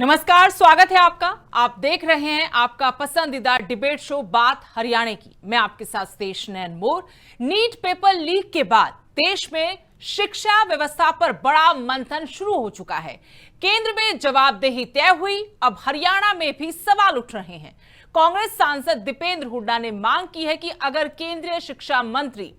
नमस्कार, स्वागत है आपका। आप देख रहे हैं आपका पसंदीदा डिबेट शो बात हरियाणा की। मैं आपके साथ तेज नैन मोर। नीट पेपर लीक के बाद देश में शिक्षा व्यवस्था पर बड़ा मंथन शुरू हो चुका है। केंद्र में जवाबदेही तय हुई, अब हरियाणा में भी सवाल उठ रहे हैं। कांग्रेस सांसद दीपेंद्र हुड्डा ने मांग की है कि अगर केंद्रीय शिक्षा मंत्री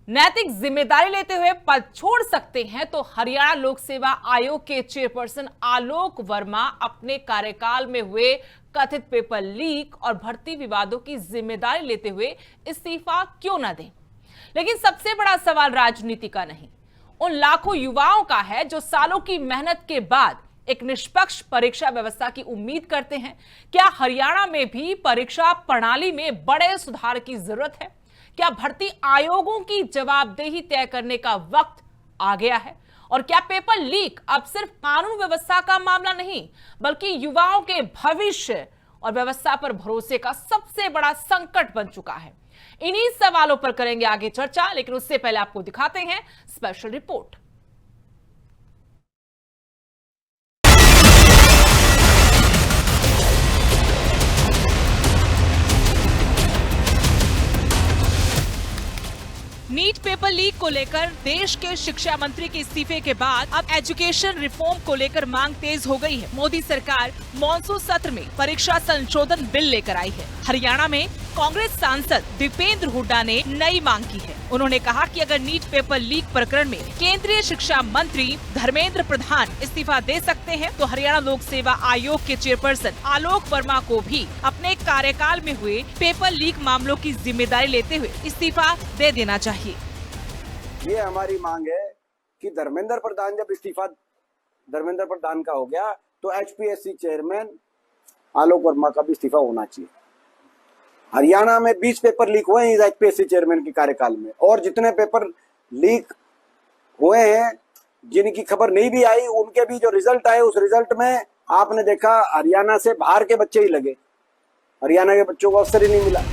नैतिक जिम्मेदारी लेते हुए पद छोड़ सकते हैं तो हरियाणा लोक सेवा आयोग के चेयरपर्सन आलोक वर्मा अपने कार्यकाल में हुए कथित पेपर लीक और भर्ती विवादों की जिम्मेदारी लेते हुए इस्तीफा क्यों न दें। लेकिन सबसे बड़ा सवाल राजनीति का नहीं, उन लाखों युवाओं का है जो सालों की मेहनत के बाद एक निष्पक्ष परीक्षा व्यवस्था की उम्मीद करते हैं। क्या हरियाणा में भी परीक्षा प्रणाली में बड़े सुधार की जरूरत है? क्या भर्ती आयोगों की जवाबदेही तय करने का वक्त आ गया है? और क्या पेपर लीक अब सिर्फ कानून व्यवस्था का मामला नहीं, बल्कि युवाओं के भविष्य और व्यवस्था पर भरोसे का सबसे बड़ा संकट बन चुका है? इन्हीं सवालों पर करेंगे आगे चर्चा, लेकिन उससे पहले आपको दिखाते हैं special report. NEET paper leak को लेकर देश के शिक्षा मंत्री के इस्तीफे के बाद अब एजुकेशन रिफॉर्म को लेकर मांग तेज हो गई है। मोदी सरकार मॉनसून सत्र में परीक्षा संशोधन बिल लेकर आई है। हरियाणा में कांग्रेस सांसद दीपेंद्र हुड्डा ने नई मांग की है। उन्होंने कहा कि अगर नीट पेपर लीक प्रकरण में केंद्रीय शिक्षा मंत्री धर्मेंद्र प्रधान इस्तीफा दे सकते हैं तो हरियाणा लोक सेवा आयोग के चेयरपर्सन आलोक वर्मा को भी अपने कार्यकाल में हुए पेपर लीक मामलों की जिम्मेदारी लेते हुए इस्तीफा दे देना चाहिए। ये हमारी मांग है कि धर्मेंद्र प्रधान जब इस्तीफा धर्मेंद्र प्रधान का हो गया तो एचपीएससी चेयरमैन आलोक वर्मा का भी इस्तीफा होना चाहिए। हरियाणा में 20 पेपर लीक हुए हैं एचपीएससी चेयरमैन के कार्यकाल में, और जितने पेपर लीक हुए हैं जिनकी खबर नहीं भी आई, उनके भी जो रिजल्ट आए उस रिजल्ट में आपने देखा हरियाणा से बाहर के बच्चे ही लगे, हरियाणा के बच्चों को अवसर ही नहीं मिला।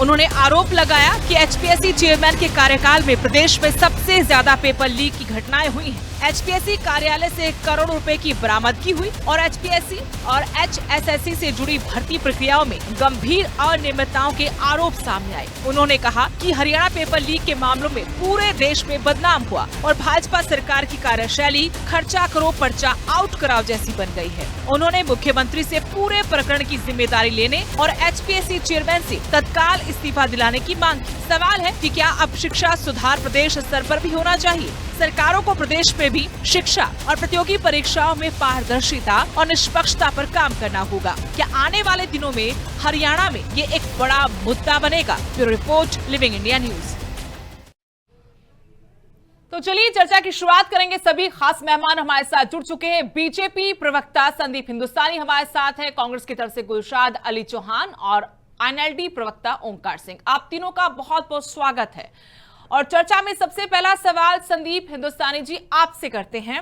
उन्होंने आरोप लगाया कि एचपीएससी चेयरमैन के कार्यकाल में प्रदेश में सबसे ज्यादा पेपर लीक की घटनाएं हुई हैं। एचपीएससी कार्यालय से करोड़ों रुपए की बरामदगी हुई और एचपीएससी और एचएसएससी से जुड़ी भर्ती प्रक्रियाओं में गंभीर अनियमितताओं के आरोप सामने आए। उन्होंने कहा कि हरियाणा पेपर लीक के मामलों में पूरे देश में बदनाम हुआ और भाजपा सरकार की कार्यशैली खर्चा करो पर्चा आउट कराओ जैसी बन गई है। उन्होंने मुख्यमंत्री से पूरे प्रकरण की जिम्मेदारी लेने और एचपीएससी चेयरमैन से तत्काल इस्तीफा दिलाने की मांग की। सवाल है कि क्या अब शिक्षा सुधार प्रदेश स्तर पर भी होना चाहिए? सरकारों को प्रदेश में भी शिक्षा और प्रतियोगी परीक्षाओं में पारदर्शिता और निष्पक्षता पर काम करना होगा। क्या आने वाले दिनों में हरियाणा में ये एक बड़ा मुद्दा बनेगा? Bureau report, living India news. तो चलिए चर्चा की शुरुआत करेंगे। सभी खास मेहमान हमारे साथ जुड़ चुके हैं। बीजेपी प्रवक्ता संदीप हिंदुस्तानी हमारे साथ हैं, कांग्रेस की तरफ से गुलशाद अली चौहान और एनएलडी प्रवक्ता ओमकार सिंह। आप तीनों का बहुत बहुत स्वागत है। और चर्चा में सबसे पहला सवाल संदीप हिंदुस्तानी जी आपसे करते हैं।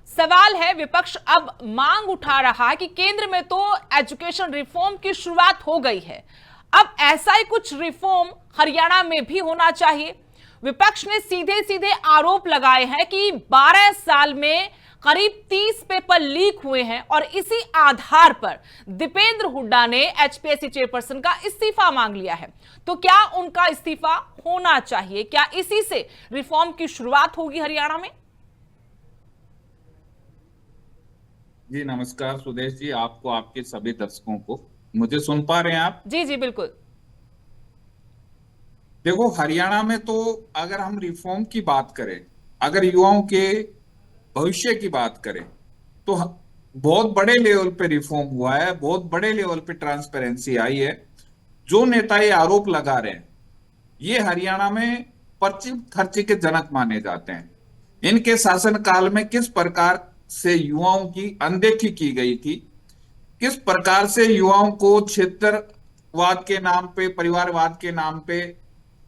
सवाल है, विपक्ष अब मांग उठा रहा है कि केंद्र में तो एजुकेशन रिफॉर्म की शुरुआत हो गई है, अब ऐसा ही कुछ रिफॉर्म हरियाणा में भी होना चाहिए। विपक्ष ने सीधे सीधे आरोप लगाए हैं कि 12 साल में करीब 30 पेपर लीक हुए हैं और इसी आधार पर दीपेंद्र हुड्डा ने एचपीएससी चेयरपर्सन का इस्तीफा मांग लिया है। तो क्या उनका इस्तीफा होना चाहिए? क्या इसी से रिफॉर्म की शुरुआत होगी हरियाणा में? जी नमस्कार सुदेश जी, आपको, आपके सभी दर्शकों को। मुझे सुन पा रहे हैं आप? जी जी बिल्कुल। देखो, हरियाणा में तो अगर हम रिफॉर्म की बात करें, अगर युवाओं के भविष्य की बात करें तो बहुत बड़े लेवल पे रिफॉर्म हुआ है, बहुत बड़े लेवल पे ट्रांसपेरेंसी आई है। जो नेता ये आरोप लगा रहे हैं ये हरियाणा में पर्ची खर्ची के जनक माने जाते हैं। इनके शासनकाल में किस प्रकार से युवाओं की अनदेखी की गई थी, किस प्रकार से युवाओं को क्षेत्रवाद के नाम पे, परिवारवाद के नाम पे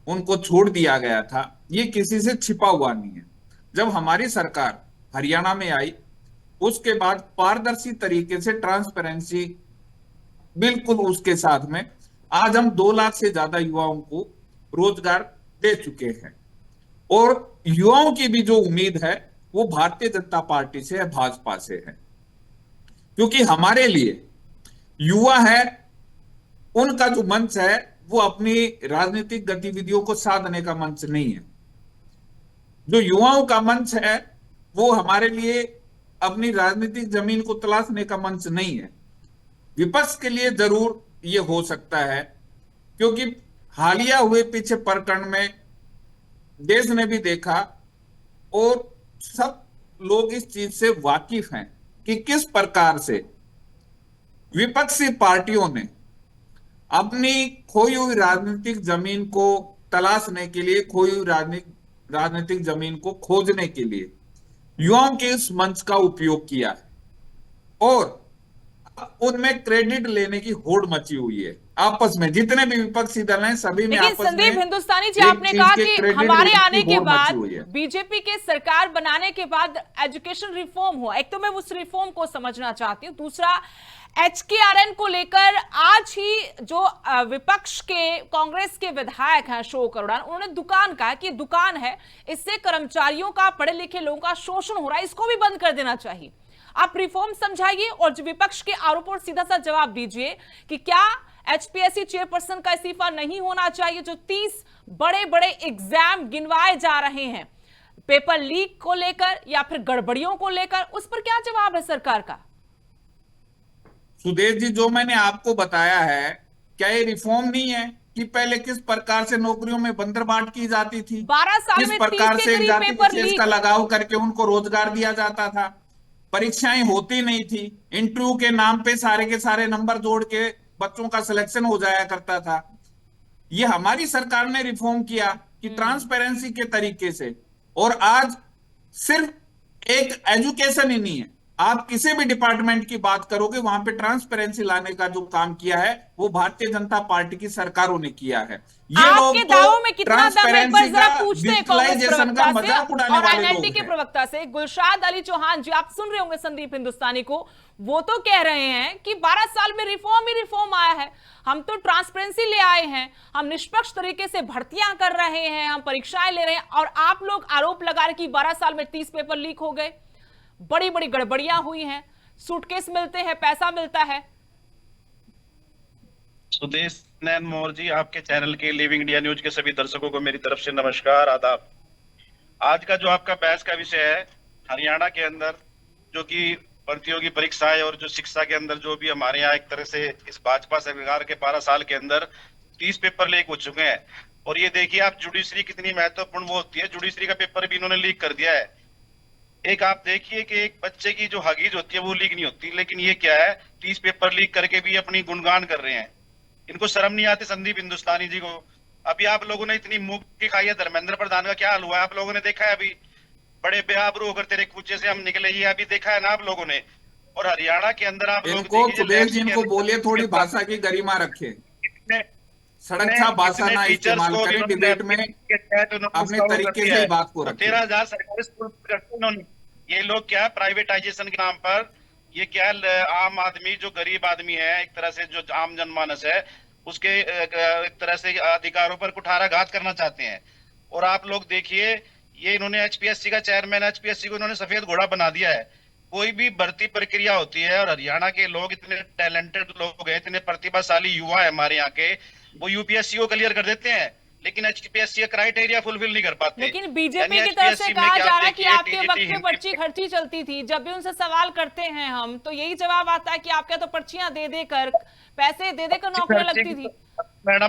उनको छोड़ दिया गया था, ये किसी से छिपा हुआ नहीं है। जब हमारी सरकार हरियाणा में आई उसके बाद पारदर्शी तरीके से ट्रांसपेरेंसी बिल्कुल उसके साथ में आज हम 2 लाख से ज्यादा युवाओं को रोजगार दे चुके हैं। और युवाओं की भी जो उम्मीद है वो भारतीय जनता पार्टी से है, भाजपा से है। क्योंकि हमारे लिए युवा है, उनका जो मंच है वो अपनी राजनीतिक गतिविधियों को साधने का मंच नहीं है। जो युवाओं का मंच है वो हमारे लिए अपनी राजनीतिक जमीन को तलाशने का मंच नहीं है। विपक्ष के लिए जरूर ये हो सकता है, क्योंकि हालिया हुए पीछे प्रकरण में देश ने भी देखा और सब लोग इस चीज से वाकिफ हैं कि किस प्रकार से विपक्षी पार्टियों ने अपनी खोई हुई राजनीतिक जमीन को तलाशने के लिए, खोई हुई राजनीतिक जमीन को खोजने के लिए युवाओं के इस मंच का उपयोग किया है और उनमें क्रेडिट लेने की होड़ मची हुई है। आपस में जितने भी विपक्षी दल हैं सभी में लेकिन आपस में संदीप हिंदुस्तानी जी, एक आपने चीज कहा के कि क्रेडिट हमारे लेने की आने के होड़ मची बाद, हुई है। बीजेपी के सरकार बनाने के बाद एजुकेशन रिफॉर्म हुआ। एक तो मैं उस रिफॉर्म को समझना चाहती हूँ, दूसरा HKRN को लेकर आज ही जो विपक्ष के कांग्रेस के विधायक हैं अशोक अरोड़ा, उन्होंने दुकान कहा कि दुकान है, इससे कर्मचारियों का, पढ़े लिखे लोगों का शोषण हो रहा है, इसको भी बंद कर देना चाहिए। आप रिफॉर्म समझाइए और जो विपक्ष के आरोपों पर सीधा सा जवाब दीजिए कि क्या HPSC चेयरपर्सन का इस्तीफा नहीं होना चाहिए, जो 30 बड़े बड़े एग्जाम गिनवाए जा रहे हैं पेपर लीक को लेकर या फिर गड़बड़ियों को लेकर, उस पर क्या जवाब है सरकार का? सुदेश जी, जो मैंने आपको बताया है, क्या ये रिफॉर्म नहीं है कि पहले किस प्रकार से नौकरियों में बंदरबांट की जाती थी, 12 साल किस में प्रकार 30 से के करीब जाति पेपर विशेष लीक। का लगाव करके उनको रोजगार दिया जाता था, परीक्षाएं होती नहीं थी, इंटरव्यू के नाम पे सारे के सारे नंबर जोड़ के बच्चों का सिलेक्शन हो जाया करता था। ये हमारी सरकार ने रिफॉर्म किया कि ट्रांसपेरेंसी के तरीके से। और आज सिर्फ एक एजुकेशन ही नहीं है, आप किसी भी डिपार्टमेंट की बात करोगे वहां पे ट्रांसपेरेंसी लाने का जो काम किया है वो भारतीय जनता पार्टी की सरकारों ने किया है। ये आपके लोग दावों में कितना दम है, एक बार ट्रांसपेरेंसी जरा का, पूछते हैं डिजिटलाइजेशन का कांग्रेस मजाक प्रवक्ता उड़ाने से और वाले NLD लोग के हैं। प्रवक्ता से गुलशाद अली चौहान जी। आप सुन रहे होंगे संदीप हिंदुस्तानी को, वो तो कह रहे हैं कि 12 साल में रिफॉर्म ही रिफॉर्म आया है, हम तो ट्रांसपेरेंसी ले आए हैं, हम निष्पक्ष तरीके से भर्तियां कर रहे हैं, हम परीक्षाएं ले रहे हैं, और आप लोग आरोप लगा रहे कि 12 साल में 30 पेपर लीक हो गए, बड़ी बड़ी गड़बड़ियां हुई हैं, सूटकेस मिलते हैं, पैसा मिलता है। सुदेश नैन मोर जी, आपके चैनल के लिविंग इंडिया न्यूज के सभी दर्शकों को मेरी तरफ से नमस्कार, आदाब। आज का जो आपका बहस का विषय है, हरियाणा के अंदर जो कि प्रतियोगी परीक्षाएं और जो शिक्षा के अंदर जो भी हमारे यहाँ एक तरह से इस भाजपा सरकार के 12 साल के अंदर 30 पेपर लीक हो चुके हैं। और ये देखिए आप, जुडिशरी कितनी महत्वपूर्ण वो होती है, जुडिशरी का पेपर भी इन्होंने लीक कर दिया है। एक आप देखिए कि एक बच्चे की जो हगीज होती है वो लीक नहीं होती, लेकिन ये क्या है, 30 पेपर लीक करके भी अपनी गुणगान कर रहे हैं। इनको शर्म नहीं आती संदीप हिंदुस्तानी जी को? अभी आप लोगों ने इतनी मुंह की खाई है, धर्मेंद्र प्रधान का क्या हाल हुआ है आप लोगों ने देखा है? अभी बड़े बेआबरू होकर तेरे कूचे से हम निकले, ये अभी देखा है ना आप लोगों ने। और हरियाणा के अंदर आप लोग इनको देखिए, सुदेश जी इनको बोलिए थोड़ी भाषा की गरिमा रखे, सड़क छाप भाषा ना इस्तेमाल करें, डिबेट में अपने तरीके से बात को रखें। 13,000 सरकारी स्कूल, ये लोग क्या प्राइवेटाइजेशन के नाम पर, ये क्या आम आदमी, जो गरीब आदमी है, एक तरह से जो आम जनमानस है, उसके एक तरह से अधिकारों पर कुठाराघात करना चाहते हैं। और आप लोग देखिए, ये इन्होंने HPSC का चेयरमैन, HPSC को इन्होंने सफेद घोड़ा बना दिया है। कोई भी भर्ती प्रक्रिया होती है, और हरियाणा के लोग इतने टैलेंटेड लोग हैं, इतने प्रतिभाशाली युवा है हमारे यहाँ के, वो UPSC को क्लियर कर देते हैं, लेकिन HPSC का क्राइटेरिया फुलफिल नहीं कर पाते। लेकिन बीजेपी की तरफ से कहा जा रहा है कि आपके वक्त में पर्ची खर्ची चलती थी। जब भी उनसे सवाल करते हैं हम, तो यही जवाब आता है कि आपके तो पर्चियां दे देकर, पैसे दे देकर नौकरियां लगती थी। मैडम,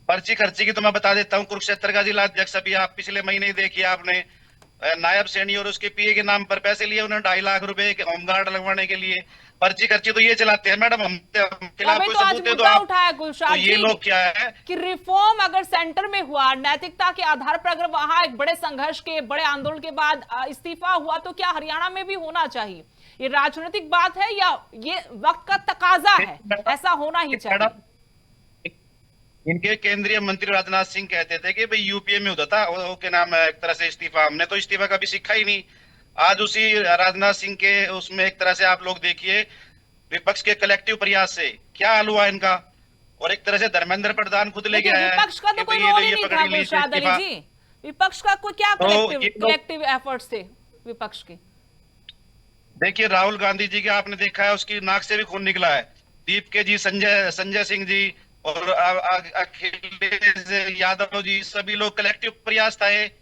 पर्ची खर्ची की तो मैं बता देता हूँ। कुरुक्षेत्र का जिला अध्यक्ष अभी आप पिछले महीने ही देखिए आपने, नायब सैनी और उसके PA के नाम पर पैसे लिए उन्होंने 2.5 लाख रुपए होमगार्ड लगवाने के लिए। पर्ची खर्ची तो ये चलाते हैं मैडम, हम खिलाफ कोई सबूत दे दो आप। उठाया गुलशाद तो ये लोग क्या है कि रिफॉर्म अगर सेंटर में हुआ, नैतिकता के आधार पर, अगर वहां एक बड़े संघर्ष के, बड़े आंदोलन के बाद इस्तीफा हुआ, तो क्या हरियाणा में भी होना चाहिए? ये राजनीतिक बात है या ये वक्त का तकाजा है, ऐसा होना ही चाहिए? इनके केंद्रीय मंत्री राजनाथ सिंह कहते थे कि भाई UPA में होता था वो के नाम एक तरह से इस्तीफा, हमने तो इस्तीफा कभी सीखा ही नहीं। आज उसी राजनाथ सिंह के उसमें एक तरह से आप लोग देखिए, विपक्ष के कलेक्टिव प्रयास से क्या हाल हुआ इनका। और एक तरह से धर्मेंद्र प्रधान खुद लेके आया है। विपक्ष का तो कोई रोल ही नहीं था गुलशाद अली जी, विपक्ष का कोई क्या कलेक्टिव एफर्ट्स थे विपक्ष के? देखिए राहुल गांधी जी के आपने देखा है, उसकी नाक से भी खून निकला है। दीप के जी, संजय संजय सिंह जी और अखिलेश यादव जी, सभी लोग कलेक्टिव प्रयास था ये।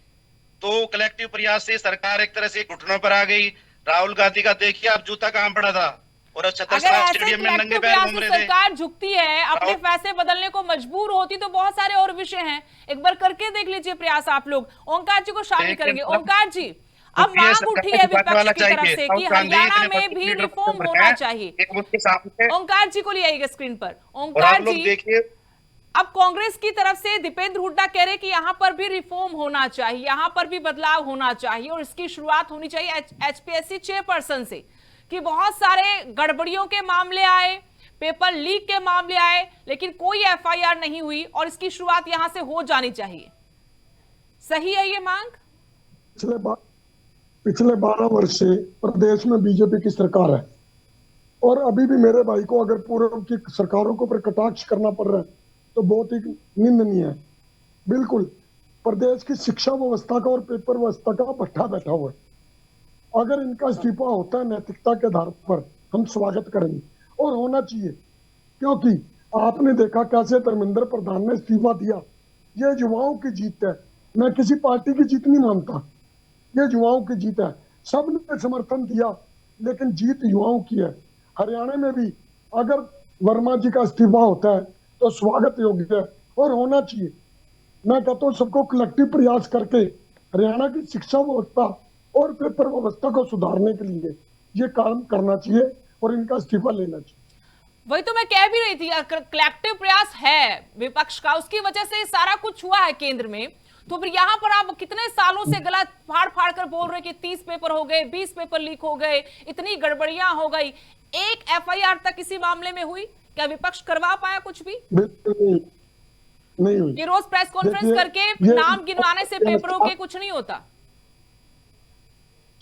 तो कलेक्टिव प्रयास से सरकार एक तरह से घुटनों पर आ गई। राहुल गांधी का देखिए आप जूता कहां पड़ा था, और अगर छत्रसाल ऐसे स्टेडियम में नंगे कलेक्टिव पैर प्रयास घूम से रहे थे। सरकार झुकती है, अपने राहुल- फैसले बदलने को मजबूर होती, तो बहुत सारे और विषय हैं। एक बार करके देख लीजिए प्रयास आप लोग। ओंकार जी को शामिल लेकिन करेंगे। मतलब ओंकार जी, अब रुकिए, मांग सरकार उठी को है झुकाने विपक्ष वाला की तरफ चाहिए। से राहुल कि गांधी हरियाणा इतने में भी लीडर रिफॉर्म को होना है, चाहिए। एक उनके सामने। ओंकार जी को ले आइएगा स्क्रीन पर। और ओंकार आप लोग जी, देखिए, अब कांग्रेस की तरफ से दीपेंद्र हुड्डा कह रहे कि यहां पर भी रिफॉर्म होना चाहिए, यहां पर भी बदलाव होना चाहिए, और इसकी शुरुआत होनी चाहिए एचपीएससी चेयरपर्सन से। कि बहुत सारे गड़बड़ियों के मामले आए, पेपर लीक के मामले आए, लेकिन कोई एफआईआर नहीं हुई, और इसकी शुरुआत यहां से हो जानी चाहिए। सही है ये मांग? पिछले 12 वर्ष से प्रदेश में बीजेपी की सरकार है, और अभी भी मेरे भाई को अगर पूर्व की सरकारों को पर कटाक्ष करना पड़ रहा है तो बहुत ही निंदनीय है। बिल्कुल प्रदेश की शिक्षा व्यवस्था का और पेपर व्यवस्था का भट्ठा बैठा हुआ है। अगर इनका इस्तीफा होता है नैतिकता के आधार पर, हम स्वागत करेंगे, और होना चाहिए, क्योंकि आपने देखा कैसे धर्मेंद्र प्रधान ने इस्तीफा दिया। ये युवाओं की जीत है, मैं किसी पार्टी की जीत नहीं मानता, ये युवाओं की जीत है। सबने समर्थन दिया, लेकिन जीत युवाओं की है। हरियाणा में भी अगर वर्मा जी का इस्तीफा होता है तो स्वागत योग्य है, और होना चाहिए। मैं कहता हूँ सबको कलेक्टिव प्रयास करके हरियाणा की शिक्षा व्यवस्था और पेपर व्यवस्था को सुधारने के लिए ये काम करना चाहिए, और इनका इस्तीफा लेना चाहिए। वही तो मैं कह भी रही थी, कलेक्टिव प्रयास है विपक्ष का, उसकी वजह से सारा कुछ हुआ है केंद्र में। तो फिर यहां पर आप कितने सालों से गला फाड़ फाड़ कर बोल रहे कि 30 पेपर हो गए, 20 पेपर लीक हो गए, इतनी गड़बड़ियां हो गई, एक एफआईआर तक इसी मामले में हुई? क्या विपक्ष करवा पाया कुछ भी? बिल्कुल नहीं हुई। कि रोज प्रेस कॉन्फ्रेंस देखिए, करके नाम गिनवाने से पेपरों के कुछ नहीं होता?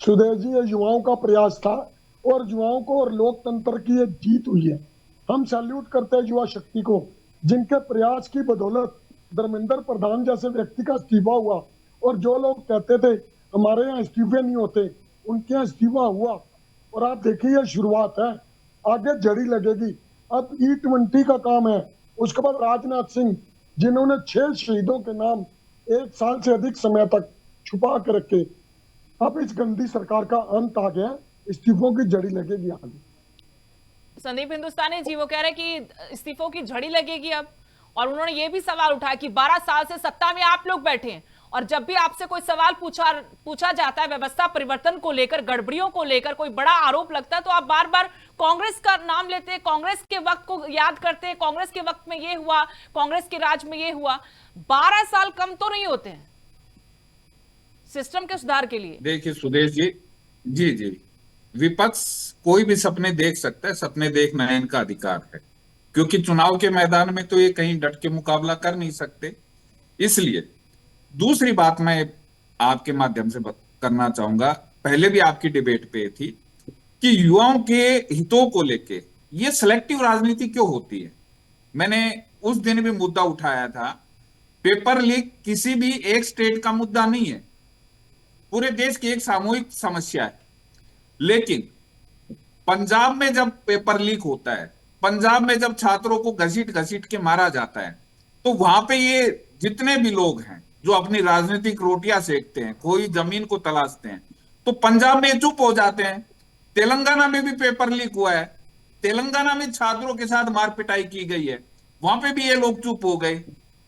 सुदेश जी, ये युवाओं का प्रयास था, और युवाओं को और लोकतंत्र की ये जीत हुई है। हम सैल्यूट करते हैं युवा शक्ति को, जिनके प्रयास की बदौलत धर्मेंद्र प्रधान जैसे व्यक्ति का इस्तीफा हुआ। और जो लोग कहते थे हमारे यहाँ इस्तीफे नहीं होते, उनके यहाँ इस्तीफा हुआ। और आप देखिए ये शुरुआत है, आगे जड़ी लगेगी। अब E20 का काम है, उसके बाद राजनाथ सिंह, जिन्होंने 6 शहीदों के नाम 1 साल से अधिक समय तक छुपा के रखे। अब इस गंदी सरकार का अंत आ गया, इस्तीफों की जड़ी लगेगी आगे। संदीप हिंदुस्तानी जी वो कह रहे कि इस्तीफों की झड़ी लगेगी अब, और उन्होंने ये भी सवाल उठाया कि 12 साल से सत्ता में आप लोग बैठे हैं, और जब भी आपसे कोई सवाल पूछा जाता है व्यवस्था परिवर्तन को लेकर, गड़बड़ियों को लेकर, कोई बड़ा आरोप लगता है, तो आप बार बार कांग्रेस का नाम लेते हैं, कांग्रेस के वक्त को याद करते हैं, कांग्रेस के वक्त में ये हुआ, कांग्रेस के राज में ये हुआ। 12 साल कम तो नहीं होते हैं सिस्टम के सुधार के लिए? देखिए सुदेश जी, जी जी, विपक्ष कोई भी सपने देख सकता है, सपने देखना इनका अधिकार है, क्योंकि चुनाव के मैदान में तो ये कहीं डट के मुकाबला कर नहीं सकते। इसलिए दूसरी बात मैं आपके माध्यम से करना चाहूंगा, पहले भी आपकी डिबेट पे थी कि युवाओं के हितों को लेके ये सिलेक्टिव राजनीति क्यों होती है। मैंने उस दिन भी मुद्दा उठाया था, पेपर लीक किसी भी एक स्टेट का मुद्दा नहीं है, पूरे देश की एक सामूहिक समस्या है। लेकिन पंजाब में जब पेपर लीक होता है, पंजाब में जब छात्रों को घसीट घसीट के मारा जाता है, तो वहां पे ये जितने भी लोग हैं जो अपनी राजनीतिक रोटियां सेकते हैं, कोई जमीन को तलाशते हैं, तो पंजाब में चुप हो जाते हैं। तेलंगाना में भी पेपर लीक हुआ है, तेलंगाना में छात्रों के साथ मार पिटाई की गई है, वहां पे भी ये लोग चुप हो गए।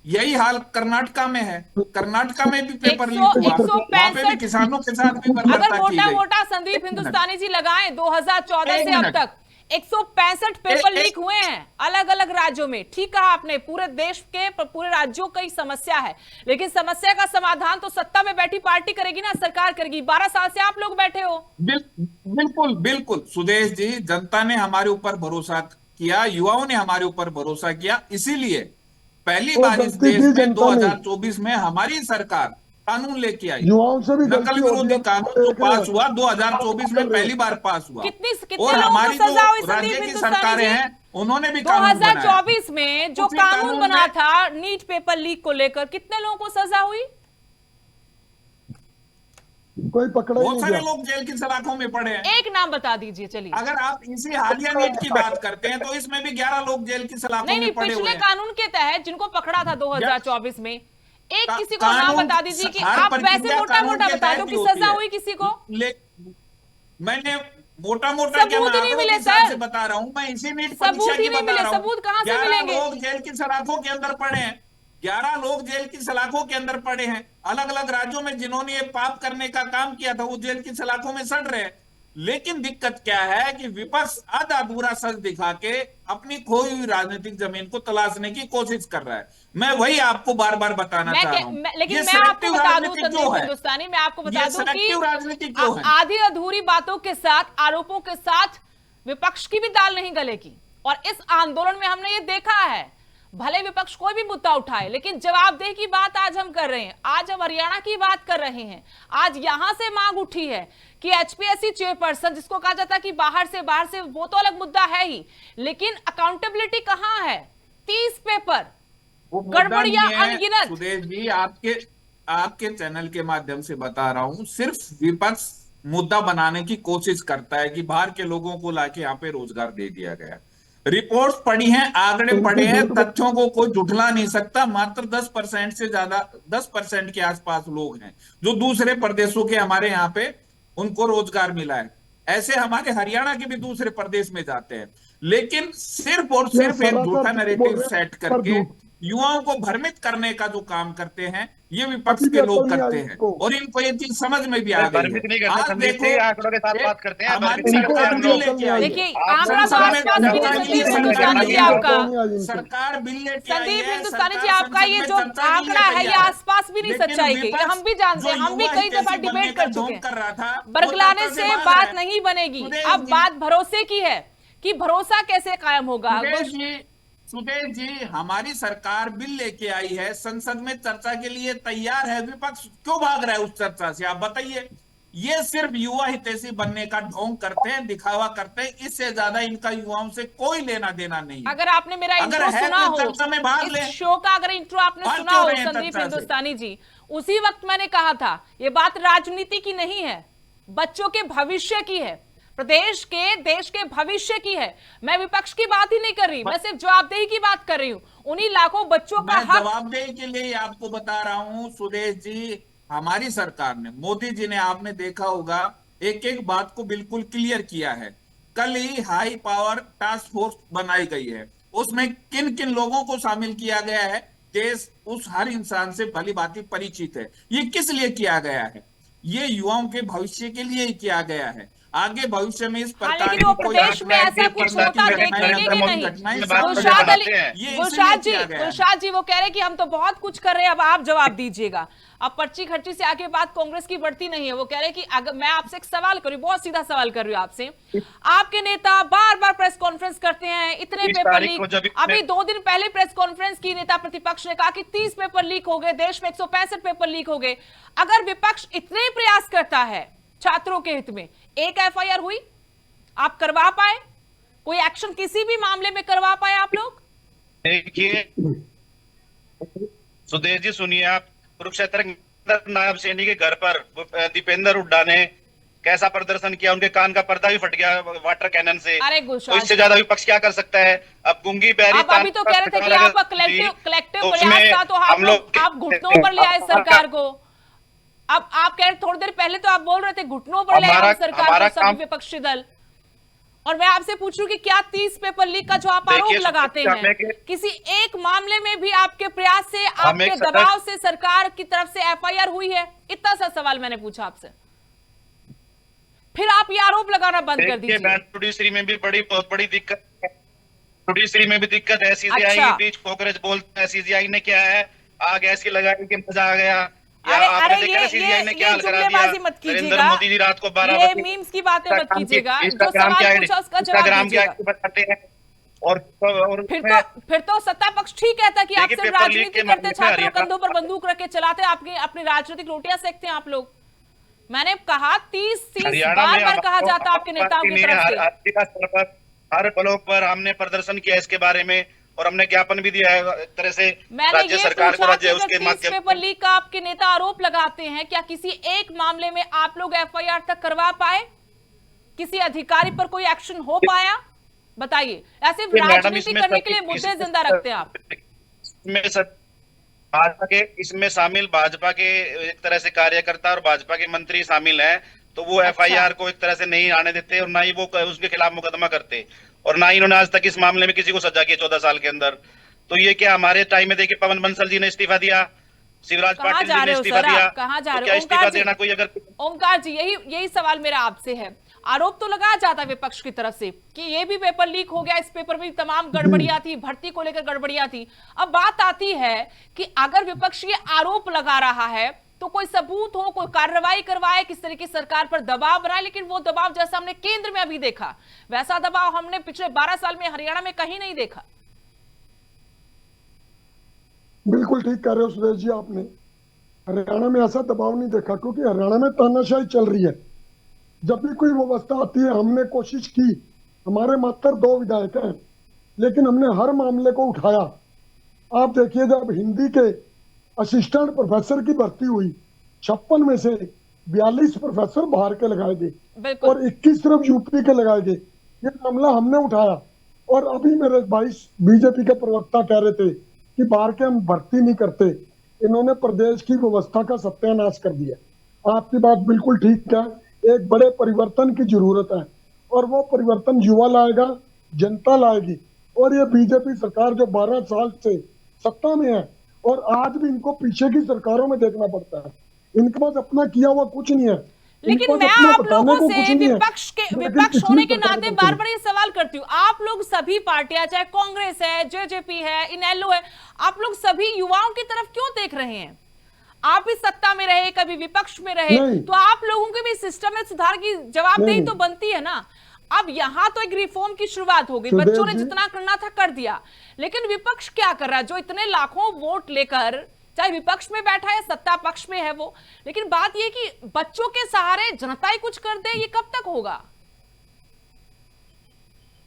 यही हाल कर्नाटका में है, कर्नाटका में भी पेपर लीक हुआ, वहां पे भी किसानों के साथ भी अगर बर्बरता की मोटा गई। मोटा संदीप हिंदुस्तानी जी लगाएं 2014 एक से अब मिनट। तक 165 पेपर लीक हुए हैं अलग अलग राज्यों में। ठीक कहा आपने, पूरे देश के पूरे राज्यों की समस्या है, लेकिन समस्या का समाधान तो सत्ता में बैठी पार्टी करेगी ना, सरकार करेगी। 12 साल से आप लोग बैठे हो। बिल्कुल बिल्कुल सुदेश जी, जनता ने हमारे ऊपर भरोसा किया, युवाओं ने हमारे ऊपर भरोसा किया, इसीलिए पहली बार इस देश में 2024 में हमारी सरकार कानून लेके आई, युवाओं से भी नकल विरोधी कानून जो पास हुआ 2024 में पहली बार पास हुआ। कितने और लोगों हमारी को सजा हुई जो संदीप राज्य की हिंदुस्तानी सरकारें जी? हैं उन्होंने भी कानून बनाया। 2024 में जो उसी कानून कानून बना में- था नीट पेपर लीक को लेकर, कितने लोगों को सजा हुई? कोई पकड़ा ही बहुत नहीं सारे गया। लोग जेल की सलाखों में पड़े हैं। एक नाम बता दीजिए चलिए। अगर आप इसी हालिया नीट की बात करते हैं तो इसमें भी 11 लोग जेल की सलाखों नहीं में पड़े हुए पिछले हैं। कानून के तहत जिनको पकड़ा था 2024 में, एक किसी को नाम कानून बता दीजिए कि हर आप वैसे प्रक्रिया मोटा कानून मोटा के बता तहत दो ही कि होती सजा है। हुई किसी को। मैंने मोटा मोटा क्या, सबूत मैं ही नहीं आंकड़ों के मिले हिसाब सर। से बता रहा हूं, मैं इसी नीट सबूत परीक्षा ही की नहीं बता मिले, रहा हूं। सबूत कहां से 11 मिलेंगे? लोग जेल की सलाखों के अंदर पड़े हैं, 11 लोग जेल की सलाखों के अंदर पड़े हैं। अलग अलग राज्यों में जिन्होंने ये पाप करने का काम किया था वो जेल की सलाखों में सड़ रहे हैं। लेकिन दिक्कत क्या है कि विपक्ष आधा अधूरा सच दिखा के अपनी खोई हुई राजनीतिक जमीन को तलाशने की कोशिश कर रहा है। मैं वही आपको बार बार बताना चाह रहा हूं। लेकिन ये मैं आपको सिलेक्टिव बता दूं राजनीति क्यों संदीप है? हिंदुस्तानी, मैं आपको बता ये दूं कि सिलेक्टिव राजनीति क्यों है? आधी अधूरी बातों के साथ, आरोपों के साथ विपक्ष की भी दाल नहीं गलेगी। और इस आंदोलन में हमने ये देखा है, भले विपक्ष कोई भी मुद्दा उठाए, लेकिन जवाबदेही की बात आज हम कर रहे हैं। आज हम हरियाणा की बात कर रहे हैं। आज यहां से मांग उठी है कि एचपीएससी चेयरपर्सन, जिसको कहा जाता है कि बाहर से वो तो अलग मुद्दा है ही, लेकिन अकाउंटेबिलिटी कहां है? 30 पेपर वो मुद्दा गड़बड़ियां नहीं है, अनगिनत। सुदेश जी, आपके चैनल के माध्यम से बता रहा हूं, सिर्फ विपक्ष मुद्दा बनाने की कोशिश करता है कि बाहर के लोगों को लाके यहाँ पे रोजगार दे दिया गया। रिपोर्ट्स पढ़ी हैं, आंकड़े पढ़े हैं, तथ्यों को कोई झुठला नहीं सकता। मात्र 10% से ज्यादा, 10% के आसपास लोग हैं जो दूसरे प्रदेशों के हमारे यहाँ पे उनको रोजगार मिला है। ऐसे हमारे हरियाणा के भी दूसरे प्रदेश में जाते हैं, लेकिन सिर्फ और सिर्फ एक झूठा नैरेटिव सेट करके युवाओं को भ्रमित करने का जो काम करते हैं ये विपक्ष के लोग करते हैं, और इनको ये चीज समझ में भी आ गई भ्रमित नहीं है। करते आज संदीप देखो, जी, आंकड़ों के साथ बात करते हैं। हमारी भ्रमित नहीं करते सरकार हम बिल लोग। लेके आई है। देखिए आंकड़ा तो आसपास भी नहीं। संदीप हिंदुस्तानी जी आपका, सरकार बिल लेके आई संदीप है, हिंदुस्तानी जी सरकार आपका ये संसद जो में चर्चा के लिए आंकड़ा है ये तैयार आसपास भी नहीं लेकिन सच्चाई के, विपक्ष हम भी जानते हैं, जो हम भी युवा कई दफा हितैषी बनने डिबेट का कर चुके ढोंग कर हैं। रहा था, वो बरगलाने तथ्य से भाग बात रहा है। नहीं बनेगी। सुदेश अब जी, बात भरोसे की है कि भरोसा कैसे कायम होगा। सुदेश जी, हमारी सरकार बिल लेके आई है, संसद में चर्चा के लिए तैयार है, विपक्ष क्यों भाग रहा है उस चर्चा से? आप बताइए। ये सिर्फ युवा हितैषी बनने का ढोंग करते हैं, दिखावा करते हैं, इससे ज्यादा इनका युवाओं से कोई लेना देना नहीं है। अगर आपने मेरा अगर इंट्रो है सुना तो हो, चर्चा में भाग ले। इस शो का अगर इंट्रो आपने भाग सुना क्यों हो रहे हैं संदीप चर्चा से? हिंदुस्तानी जी, उसी वक्त मैंने कहा था ये बात राजनीति की नहीं है, बच्चों के भविष्य की है, प्रदेश के, देश के भविष्य की है। मैं विपक्ष की बात ही नहीं कर रही, मैं सिर्फ जवाबदेही की बात कर रही हूं। उन्हीं लाखों बच्चों का मैं हक। जवाबदेही के लिए आपको बता रहा हूं सुदेश जी, हमारी सरकार ने, मोदी जी ने, आपने देखा होगा, एक एक बात को बिल्कुल क्लियर किया है। कल ही हाई पावर टास्क फोर्स बनाई गई है, उसमें किन किन लोगों को शामिल किया गया है, देश उस हर इंसान से भली भांति परिचित है। ये किस लिए किया गया है? ये युवाओं के भविष्य के लिए ही किया गया है। आगे भविष्य में इस प्रकार लेकिन वो की कोई प्रदेश में ऐसा कुछ होता देखेंगे कि नहीं। गुलशाद जी वो कह रहे हैं कि हम तो बहुत कुछ कर रहे हैं, अब आप जवाब दीजिएगा। अब पर्ची खर्ची से आगे बात कांग्रेस की बढ़ती नहीं है। वो कह रहे हैं कि अगर मैं आपसे एक सवाल करूं, बहुत सीधा सवाल कर रही हूं आपसे, आपके नेता बार बार प्रेस कॉन्फ्रेंस करते हैं, इतने पेपर लीक, अभी 2 दिन पहले प्रेस कॉन्फ्रेंस की नेता प्रतिपक्ष ने कहा कि 30 पेपर लीक हो गए, देश में 165 पेपर लीक हो गए। अगर विपक्ष इतने प्रयास करता है छात्रों के हित में, एक एफआईआर हुई? आप करवा पाए? कोई एक्शन किसी भी मामले में करवा पाए आप लोग? देखिए सुदेश जी, सुनिए, आप कुरुक्षेत्र नायब सैनिक के घर पर दीपेंद्र हुड्डा ने कैसा प्रदर्शन किया, उनके कान का पर्दा भी फट गया वाटर कैनन से। अरे तो इससे ज्यादा विपक्ष क्या कर सकता है? अब गुंगी बैरी, आप अभी तो कह रहे थे कि आपका कलेक्टिव प्रयास था, तो आप घुटनों पर ले आए सरकार को। अब आप कह रहे, थोड़ी देर पहले तो आप बोल रहे थे घुटनों पर ले आए सरकार को सभी विपक्षी दल। और मैं आपसे पूछ रही हूँ कि क्या 30 पेपर लीक का जो आप आरोप लगाते हैं, किसी एक मामले में भी आपके प्रयास से, आपके दबाव से सरकार की तरफ से एफआईआर हुई है? इतना सा सवाल मैंने पूछा आपसे, फिर आप ये आरोप लगाना बंद कर दीजिए। जुडिशरी में भी बहुत बड़ी दिक्कत है, जुडिशरी में भी दिक्कत है। सीजीआई के बीच कांग्रेस बोलते हैं सीजीआई ने क्या है, आग ऐसी लगाई कि मजा आ गया। अरे ये जुमलेबाजी मत कीजिएगा, मोदी जी रात को 12 ये मीम्स की बातें मत कीजिएगा। जो सवाल पूछा उसका जवाब दीजिएगा। बताते हैं और फिर तो सत्ता पक्ष ठीक कहता कि आप सिर्फ राजनीति करते, छात्रों कंधों पर बंदूक रख के चलाते, आपकी अपनी राजनीतिक रोटियां सेकते हैं आप लोग। मैंने कहा 30 बार कहा जाता आपके नेताओं की तरफ से। हर ब्लॉक पर हमने प्रदर्शन किया इसके बारे में, और हमने ज्ञापन भी दिया है एक तरह से मैंने राज्य ये सरकार को, पूछा कि राज्य अगर उसके केस माध्यम पेपर लीक का आपके नेता आरोप लगाते हैं, क्या किसी एक मामले में आप लोग एफआईआर तक करवा पाए? किसी अधिकारी पर कोई एक्शन हो पाया? बताइए। ऐसे राजनीति करने के लिए मुद्दे जिंदा रखते हैं आप। इसमें शामिल भाजपा के एक तरह से कार्यकर्ता और भाजपा के मंत्री शामिल हैं, तो वो एफआईआर को एक तरह से नहीं आने देते और ना ही वो उसके खिलाफ मुकदमा करते, और ना ही इन्होंने आज तक इस मामले में किसी को सजा की 14 साल के अंदर। तो ये क्या हमारे टाइम में देखिए पवन बंसल जी ने इस्तीफा दिया, शिवराज पाटिल जी ने इस्तीफा दिया, कहां जा तो रहे क्या हो इस्तीफा देना कोई अगर ओमकार जी? यही सवाल मेरा आपसे है। आरोप तो लगाया जाता है विपक्ष की तरफ से कि ये भी पेपर लीक हो गया, इस पेपर में तमाम गड़बड़ियां थी, भर्ती को लेकर गड़बड़ियां थी। अब बात आती है कि अगर विपक्ष ये आरोप लगा रहा है तो कोई सबूत हो, कोई कार्रवाई करवाए, किस तरीके सरकार पर दबाव बनाए। लेकिन वो दबाव जैसा हमने केंद्र में अभी देखा, वैसा दबाव हमने पिछले 12 साल में हरियाणा में कहीं नहीं देखा। बिल्कुल ठीक कह रहे हो सुरेश जी, आपने हरियाणा में ऐसा दबाव नहीं देखा, क्योंकि हरियाणा में तानाशाही चल रही है। जब भी कोई व्यवस्था आती है, हमने कोशिश की, हमारे मात्र 2 विधायक हैं, लेकिन हमने हर मामले को उठाया। आप देखिए, जब हिंदी के असिस्टेंट प्रोफेसर की भर्ती हुई, 56 में से 42 प्रोफेसर बाहर के लगाए गए और 21 सिर्फ यूपी के लगाए गए। ये मामला हमने उठाया, और अभी मेरे भाई बीजेपी के प्रवक्ता कह रहे थे कि बाहर के हम भर्ती नहीं करते। इन्होंने प्रदेश की व्यवस्था का सत्यानाश कर दिया। आपकी बात बिल्कुल ठीक है, एक बड़े परिवर्तन की जरूरत है, और वो परिवर्तन युवा लाएगा, जनता लाएगी। और ये बीजेपी सरकार जो 12 साल से सत्ता में है, और आज भी इनको पीछे की सरकारों में देखना पड़ता है, इनके पास अपना किया हुआ कुछ नहीं है। लेकिन मैं आप लोगों से विपक्ष होने के नाते बार बार ये सवाल करती हूँ, आप लोग सभी पार्टियां, चाहे कांग्रेस है, जेजेपी है, इनेलो है, आप लोग सभी युवाओं की तरफ क्यों देख रहे हैं? आप भी सत्ता में रहे, कभी विपक्ष में रहे, तो आप लोगों के भी सिस्टम में सुधार की जवाबदेही तो बनती है ना। अब यहां तो एक रिफॉर्म की शुरुआत हो गई, बच्चों ने जितना करना था कर दिया, लेकिन विपक्ष क्या कर रहा है? जो इतने लाखों वोट लेकर, चाहे विपक्ष में बैठा है, सत्ता पक्ष में है वो, लेकिन बात यह कि बच्चों के सहारे जनता ही कुछ कर दे, ये कब तक होगा?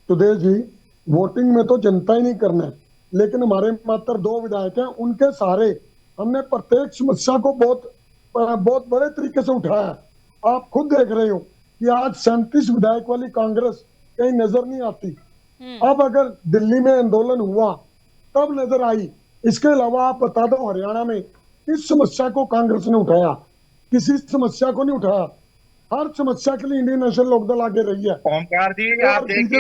सुदेश जी, वोटिंग में तो जनता ही नहीं करना है, लेकिन हमारे मात्र 2 विधायक हैं, उनके सहारे हमने प्रत्येक समस्या को बहुत बड़े तरीके से उठाया। आप खुद देख रहे हो कि आज 37 विधायक वाली कांग्रेस कहीं नजर नहीं आती। अब अगर दिल्ली में आंदोलन हुआ तब नजर आई। इसके अलावा आप बता दो, हरियाणा में किस समस्या को कांग्रेस ने उठाया? किसी समस्या को नहीं उठाया। हर समस्या के लिए इंडियन नेशनल लोकदल आगे रही है। ओमकार जी, आप देखिए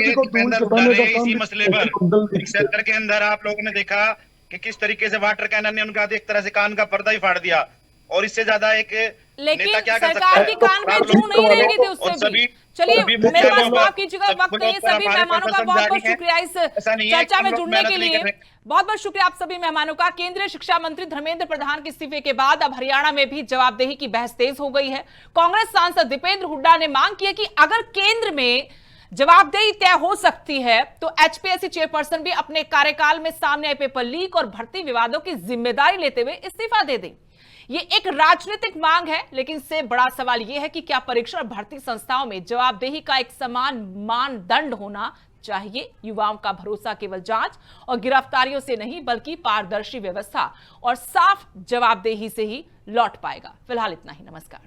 इसी मसले पर सेक्टर के अंदर आप लोगों ने देखा कि किस तरीके से वाटर कैनन ने उनका एक तरह से कान का पर्दा ही फाड़ दिया, और इससे ज्यादा एक नेता क्या कर सकता है? सरकार की कान में जू नहीं रहेगी थी उससे भी। चलिए, मेरे पास माफ कीजिएगा, वक्त नहीं है। सभी मेहमानों का बहुत बहुत शुक्रिया इस चर्चा में जुड़ने के लिए। बहुत बहुत शुक्रिया आप सभी मेहमानों का। केंद्रीय शिक्षा मंत्री धर्मेंद्र प्रधान के इस्तीफे के बाद अब हरियाणा में भी जवाबदेही की बहस तेज हो गई है। कांग्रेस सांसद दीपेंद्र हुड्डा ने मांग की है कि अगर केंद्र में जवाबदेही तय हो सकती है तो एचपीएससी चेयरपर्सन भी अपने कार्यकाल में सामने आए पेपर लीक और भर्ती विवादों की जिम्मेदारी लेते हुए इस्तीफा दे दें। ये एक राजनीतिक मांग है, लेकिन इससे बड़ा सवाल यह है कि क्या परीक्षा और भर्ती संस्थाओं में जवाबदेही का एक समान मानदंड होना चाहिए? युवाओं का भरोसा केवल जांच और गिरफ्तारियों से नहीं, बल्कि पारदर्शी व्यवस्था और साफ जवाबदेही से ही लौट पाएगा। फिलहाल इतना ही। नमस्कार।